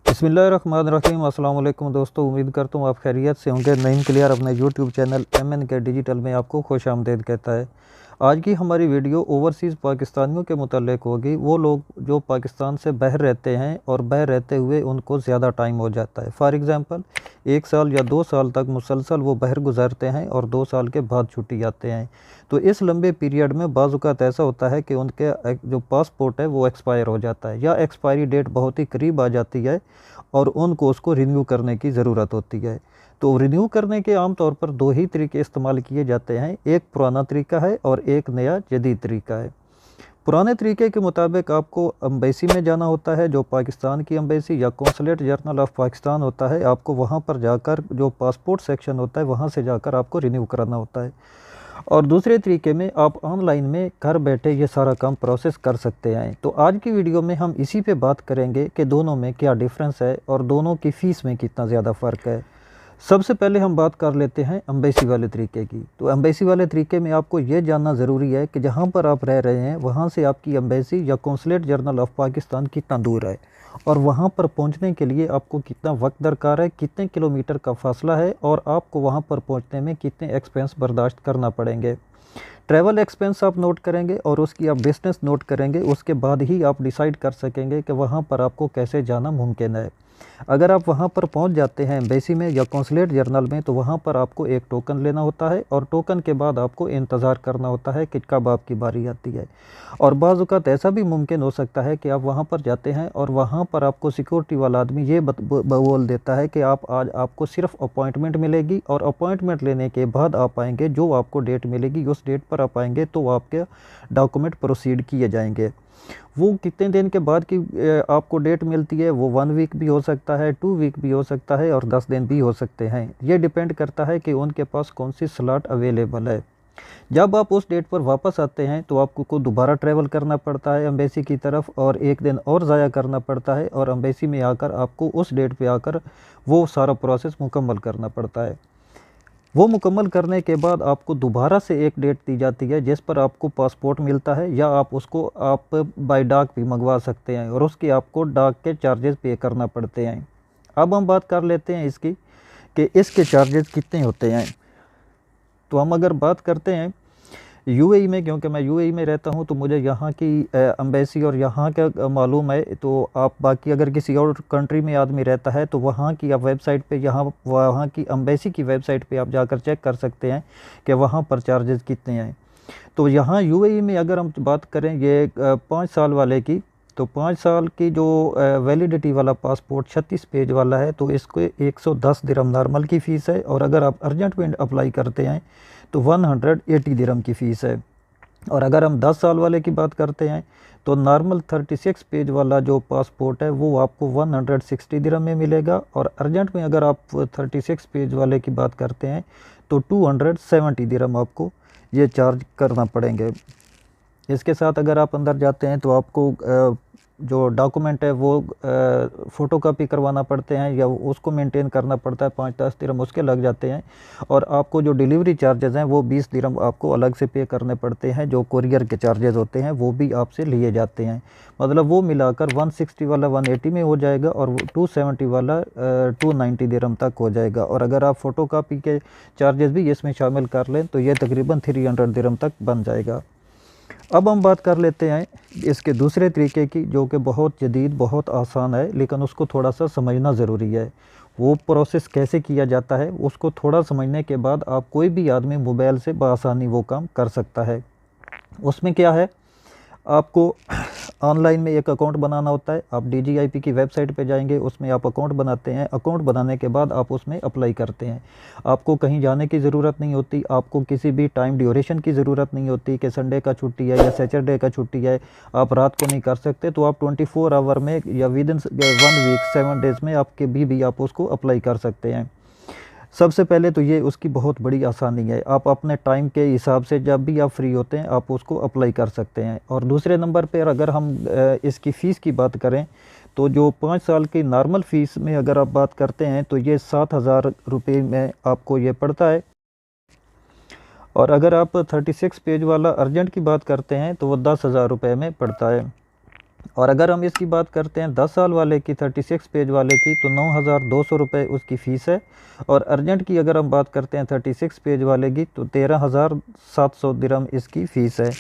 बिस्मिल्लाहिर्रहमानिर्रहीम। अस्सलाम वालेकुम दोस्तों, उम्मीद करता हूँ आप खैरियत से होंगे। नईम क्लियर अपने यूट्यूब चैनल MNK डिजिटल में आपको खुश आमदीद कहता है। आज की हमारी वीडियो ओवरसीज़ पाकिस्तानियों के मुताल्लिक होगी। वो लोग जो पाकिस्तान से बाहर रहते हैं और बाहर रहते हुए उनको ज़्यादा टाइम हो जाता है। फॉर एग्ज़ाम्पल 1 साल या 2 साल तक मुसलसल वो बाहर गुजारते हैं और 2 साल के बाद छुट्टी आते हैं। तो इस लंबे पीरियड में बाज़ औक़ात ऐसा होता है कि उनके जो पासपोर्ट है वो एक्सपायर हो जाता है या एक्सपायरी डेट बहुत ही करीब आ जाती है और उनको उसको रिन्यू करने की ज़रूरत होती है। तो रिन्यू करने के आम तौर पर 2 ही तरीके इस्तेमाल किए जाते हैं, एक पुराना तरीका है और एक नया जदीद तरीका है। पुराने तरीके के मुताबिक आपको एम्बेसी में जाना होता है, जो पाकिस्तान की एम्बेसी या कौंसलेट जनरल ऑफ पाकिस्तान होता है। आपको वहाँ पर जाकर जो पासपोर्ट सेक्शन होता है वहाँ से जाकर आपको रिन्यू कराना होता है। और दूसरे तरीके में आप ऑनलाइन में घर बैठे ये सारा काम प्रोसेस कर सकते हैं। तो आज की वीडियो में हम इसी पे बात करेंगे कि दोनों में क्या डिफरेंस है और दोनों की फ़ीस में कितना ज़्यादा फ़र्क है। सबसे पहले हम बात कर लेते हैं एम्बेसी वाले तरीके की। तो एम्बेसी वाले तरीके में आपको ये जानना ज़रूरी है कि जहाँ पर आप रह रहे हैं वहाँ से आपकी एम्बेसी या कौंसलेट जनरल ऑफ पाकिस्तान कितना दूर है और वहाँ पर पहुँचने के लिए आपको कितना वक्त दरकार है, कितने किलोमीटर का फासला है और आपको वहाँ पर पहुँचने में कितने एक्सपेंस बर्दाश्त करना पड़ेंगे। ट्रैवल एक्सपेंस आप नोट करेंगे और उसकी आप डिस्टेंस नोट करेंगे, उसके बाद ही आप डिसाइड कर सकेंगे कि वहाँ पर आपको कैसे जाना मुमकिन है। अगर आप वहाँ पर पहुँच जाते हैं एम्बेसी में या कौंसलेट जनरल में, तो वहाँ पर आपको एक टोकन लेना होता है और टोकन के बाद आपको इंतज़ार करना होता है कि कब आपकी बारी आती है। और बाज़ औक़ात ऐसा भी मुमकिन हो सकता है कि आप वहाँ पर जाते हैं और वहाँ पर आपको सिक्योरिटी वाला आदमी ये बोल देता है कि आप आज आपको सिर्फ अपॉइंटमेंट मिलेगी और अपॉइंटमेंट लेने के बाद आप आएंगे, जो आपको डेट मिलेगी उस डेट पर आप आएंगे तो आपके डॉक्यूमेंट प्रोसीड किए जाएंगे। वो कितने दिन के बाद की आपको डेट मिलती है, वो 1 वीक भी हो सकता है, 2 वीक भी हो सकता है और 10 दिन भी हो सकते हैं। ये डिपेंड करता है कि उनके पास कौन सी स्लॉट अवेलेबल है। जब आप उस डेट पर वापस आते हैं तो आपको दोबारा ट्रैवल करना पड़ता है एम्बेसी की तरफ और 1 दिन और ज़ाया करना पड़ता है और एम्बेसी में आकर आपको उस डेट पे आकर वो सारा प्रोसेस मुकम्मल करना पड़ता है। वो मुकम्मल करने के बाद आपको दोबारा से एक डेट दी जाती है जिस पर आपको पासपोर्ट मिलता है या आप उसको आप बाय डाक भी मंगवा सकते हैं और उसके आपको डाक के चार्जेस पे करना पड़ते हैं। अब हम बात कर लेते हैं इसकी कि इसके चार्जेस कितने होते हैं। तो हम अगर बात करते हैं यूएई में, क्योंकि मैं यूएई में रहता हूं तो मुझे यहाँ की एम्बेसी और यहाँ का मालूम है। तो आप बाकी अगर किसी और कंट्री में आदमी रहता है तो वहाँ की आप वेबसाइट पे, वहाँ की एम्बेसी की वेबसाइट पे आप जाकर चेक कर सकते हैं कि वहाँ पर चार्जेस कितने हैं। तो यहाँ यूएई में अगर हम बात करें ये 5 साल वाले की, तो 5 साल की जो वैलिडिटी वाला पासपोर्ट 36 पेज वाला है तो इसको 110 दिरहम नॉर्मल की फ़ीस है और अगर आप अर्जेंट में अप्लाई करते हैं तो 180 दिरहम की फ़ीस है। और अगर हम 10 साल वाले की बात करते हैं तो नॉर्मल 36 पेज वाला जो पासपोर्ट है वो आपको 160 दिरहम में मिलेगा और अर्जेंट में अगर आप 36 पेज वाले की बात करते हैं तो 270 दिरहम आपको ये चार्ज करना पड़ेंगे। इसके साथ अगर आप अंदर जाते हैं तो आपको जो डॉक्यूमेंट है वो फ़ोटोकॉपी करवाना पड़ते हैं या उसको मेंटेन करना पड़ता है, 5-10 दिरहम उसके लग जाते हैं। और आपको जो डिलीवरी चार्जेस हैं वो 20 दिरहम आपको अलग से पे करने पड़ते हैं। जो कुरियर के चार्जेस होते हैं वो भी आपसे लिए जाते हैं। मतलब वो मिलाकर 160 वाला 180 में हो जाएगा और 270 वाला 290 दिरहम तक हो जाएगा। और अगर आप फ़ोटोकॉपी के चार्जेस भी इसमें शामिल कर लें तो ये तकरीबन 300 दिरहम तक बन जाएगा। अब हम बात कर लेते हैं इसके दूसरे तरीके की, जो कि बहुत जदीद, बहुत आसान है, लेकिन उसको थोड़ा सा समझना ज़रूरी है। वो प्रोसेस कैसे किया जाता है उसको थोड़ा समझने के बाद आप कोई भी आदमी मोबाइल से बआसानी वो काम कर सकता है। उसमें क्या है, आपको ऑनलाइन में एक अकाउंट बनाना होता है। आप DGIP की वेबसाइट पे जाएंगे, उसमें आप अकाउंट बनाते हैं। अकाउंट बनाने के बाद आप उसमें अप्लाई करते हैं। आपको कहीं जाने की ज़रूरत नहीं होती, आपको किसी भी टाइम ड्यूरेशन की ज़रूरत नहीं होती कि संडे का छुट्टी है या सैटरडे का छुट्टी है, आप रात को नहीं कर सकते। तो आप 24 आवर में या विदिन 1 वीक 7 डेज़ में आपके भी आप उसको अप्लाई कर सकते हैं। सबसे पहले तो ये उसकी बहुत बड़ी आसानी है, आप अपने टाइम के हिसाब से जब भी आप फ्री होते हैं आप उसको अप्लाई कर सकते हैं। और दूसरे नंबर पर अगर हम इसकी फ़ीस की बात करें तो जो 5 साल की नॉर्मल फ़ीस में अगर आप बात करते हैं तो ये 7,000 रुपये में आपको ये पड़ता है। और अगर आप 36 पेज वाला अर्जेंट की बात करते हैं तो वो 10,000 रुपये में पड़ता है। और अगर हम इसकी बात करते हैं 10 साल वाले की, 36 पेज वाले की, तो 9,200 रुपये उसकी फ़ीस है। और अर्जेंट की अगर हम बात करते हैं 36 पेज वाले की, तो 13,700 दिरहम इसकी फ़ीस है।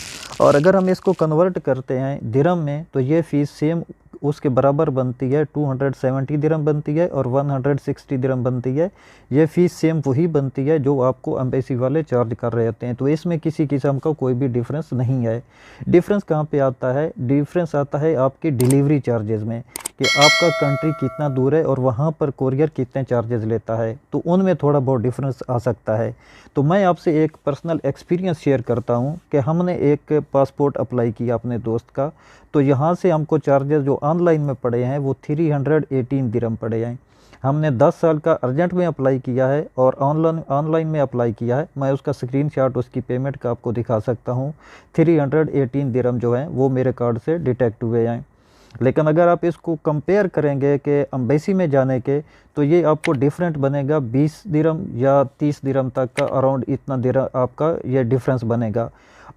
और अगर हम इसको कन्वर्ट करते हैं दिरहम में, तो ये फ़ीस सेम उसके बराबर बनती है, 270 दिरहम बनती है और 160 दिरहम बनती है। ये फ़ीस सेम वही बनती है जो आपको एम्बेसी वाले चार्ज कर रहे होते हैं। तो इसमें किसी किस्म का कोई भी डिफरेंस नहीं है। डिफरेंस कहाँ पे आता है? डिफरेंस आता है आपकी डिलीवरी चार्जेस में, कि आपका कंट्री कितना दूर है और वहाँ पर कोरियर कितने चार्जेस लेता है, तो उनमें थोड़ा बहुत डिफरेंस आ सकता है। तो मैं आपसे एक पर्सनल एक्सपीरियंस शेयर करता हूँ कि हमने एक पासपोर्ट अप्लाई किया अपने दोस्त का, तो यहाँ से हमको चार्जेस जो ऑनलाइन में पड़े हैं वो 318 दिरहम पड़े हैं। हमने 10 साल का अर्जेंट में अप्लाई किया है और ऑनलाइन में अप्लाई किया है। मैं उसका स्क्रीनशॉट उसकी पेमेंट का आपको दिखा सकता हूँ। 318 दिरहम जो हैं वो मेरे कार्ड से डिटेक्ट हुए हैं। लेकिन अगर आप इसको कंपेयर करेंगे कि एम्बेसी में जाने के, तो ये आपको डिफरेंट बनेगा 20 दिरहम या 30 दिरहम तक का, अराउंड इतना दिरहम आपका ये डिफरेंस बनेगा।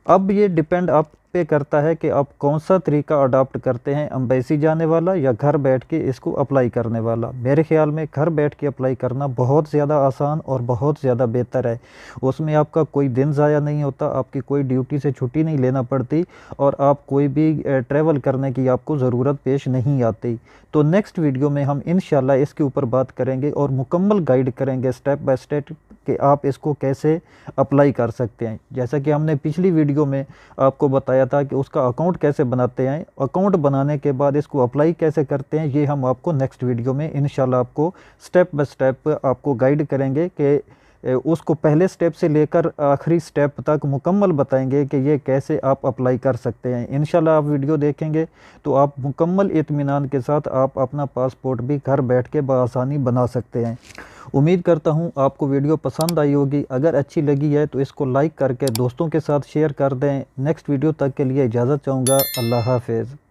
अब ये डिपेंड आप पे करता है कि आप कौन सा तरीका अडॉप्ट करते हैं, एम्बेसी जाने वाला या घर बैठ के इसको अप्लाई करने वाला। मेरे ख्याल में घर बैठ के अप्लाई करना बहुत ज़्यादा आसान और बहुत ज़्यादा बेहतर है। उसमें आपका कोई दिन ज़ाया नहीं होता, आपकी कोई ड्यूटी से छुट्टी नहीं लेना पड़ती और आप कोई भी ट्रैवल करने की आपको ज़रूरत पेश नहीं आती। तो नेक्स्ट वीडियो में हम इंशाल्लाह इसके ऊपर बात करेंगे और मुकम्मल गाइड करेंगे स्टेप बाय स्टेप कि आप इसको कैसे अप्लाई कर सकते हैं। जैसा कि हमने पिछली वीडियो में आपको बताया था कि उसका अकाउंट कैसे बनाते हैं, अकाउंट बनाने के बाद इसको अप्लाई कैसे करते हैं, ये हम आपको नेक्स्ट वीडियो में इंशाल्लाह आपको स्टेप बाय स्टेप आपको गाइड करेंगे कि उसको पहले स्टेप से लेकर आखिरी स्टेप तक मुकम्मल बताएंगे कि ये कैसे आप अप्लाई कर सकते हैं। इंशाल्लाह आप वीडियो देखेंगे तो आप मुकम्मल इत्मीनान के साथ आप अपना पासपोर्ट भी घर बैठ के बआसानी बना सकते हैं। उम्मीद करता हूँ आपको वीडियो पसंद आई होगी। अगर अच्छी लगी है तो इसको लाइक करके दोस्तों के साथ शेयर कर दें। नेक्स्ट वीडियो तक के लिए इजाज़त चाहूँगा। अल्लाह हाफ़िज़।